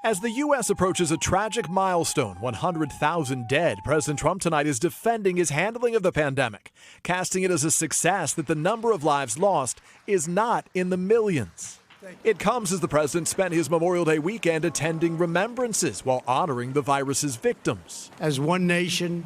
As the U.S. approaches a tragic milestone, 100,000 dead, President Trump tonight is defending his handling of the pandemic, casting it as a success that the number of lives lost is not in the millions. It comes as the president spent his Memorial Day weekend attending remembrances while honoring the virus's victims. As one nation,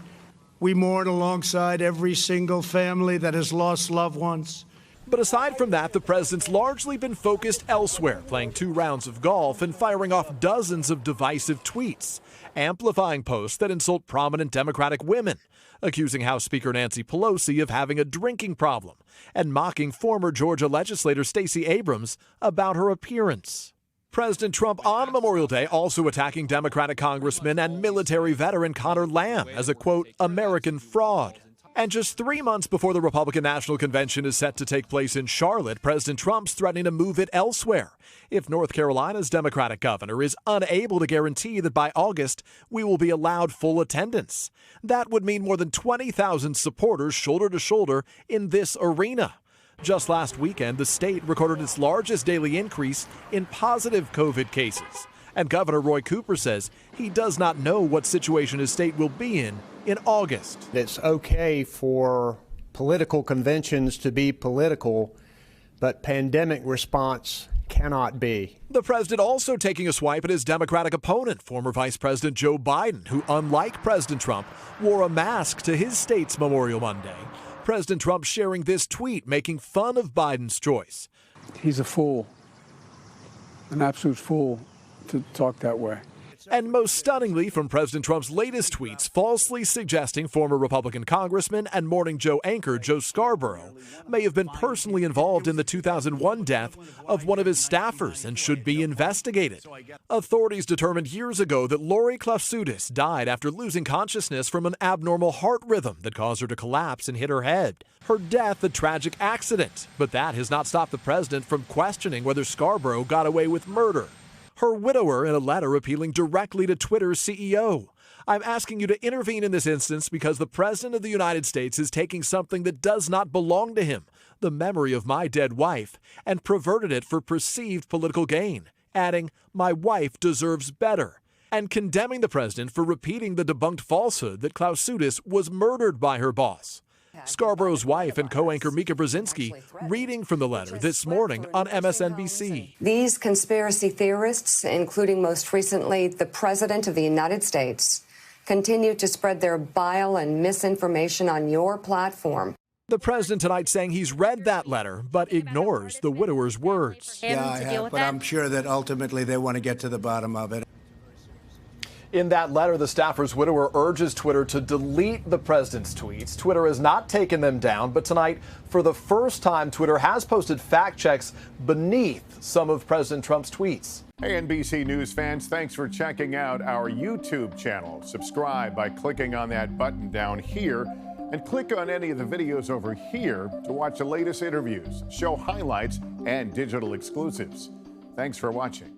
we mourn alongside every single family that has lost loved ones. But aside from that, the president's largely been focused elsewhere, playing 2 rounds of golf and firing off dozens of divisive tweets, amplifying posts that insult prominent Democratic women, accusing House Speaker Nancy Pelosi of having a drinking problem, and mocking former Georgia legislator Stacey Abrams about her appearance. President Trump on Memorial Day also attacking Democratic congressman and military veteran Connor Lamb as a, quote, American fraud. And just 3 months before the Republican National Convention is set to take place in Charlotte, President Trump's threatening to move it elsewhere if North Carolina's Democratic governor is unable to guarantee that by August we will be allowed full attendance. That would mean more than 20,000 supporters shoulder to shoulder in this arena. Just last weekend, the state recorded its largest daily increase in positive COVID cases. And Governor Roy Cooper says he does not know what situation his state will be in August. It's okay for political conventions to be political, but pandemic response cannot be. The president also taking a swipe at his Democratic opponent, former Vice President Joe Biden, who, unlike President Trump, wore a mask to his state's Memorial Monday. President Trump sharing this tweet making fun of Biden's choice. He's a fool, an absolute fool, to talk that way. And most stunningly from President Trump's latest tweets, falsely suggesting former Republican congressman and Morning Joe anchor Joe Scarborough may have been personally involved in the 2001 death of one of his staffers and should be investigated. Authorities determined years ago that Lori Klafsudis died after losing consciousness from an abnormal heart rhythm that caused her to collapse and hit her head. Her death a tragic accident, but that has not stopped the president from questioning whether Scarborough got away with murder. Her widower in a letter appealing directly to Twitter's CEO. I'm asking you to intervene in this instance because the President of the United States is taking something that does not belong to him, the memory of my dead wife, and perverted it for perceived political gain, adding, my wife deserves better, and condemning the president for repeating the debunked falsehood that Klafsudis was murdered by her boss. Scarborough's wife and co-anchor Mika Brzezinski reading from the letter this morning on MSNBC. These conspiracy theorists, including most recently the President of the United States, continue to spread their bile and misinformation on your platform. The president tonight saying he's read that letter, but ignores the widower's words. Yeah, I have, but I'm sure that ultimately they want to get to the bottom of it. In that letter, the staffer's widower urges Twitter to delete the president's tweets. Twitter has not taken them down, but tonight, for the first time, Twitter has posted fact checks beneath some of President Trump's tweets. Hey, NBC News fans, thanks for checking out our YouTube channel. Subscribe by clicking on that button down here and click on any of the videos over here to watch the latest interviews, show highlights, and digital exclusives. Thanks for watching.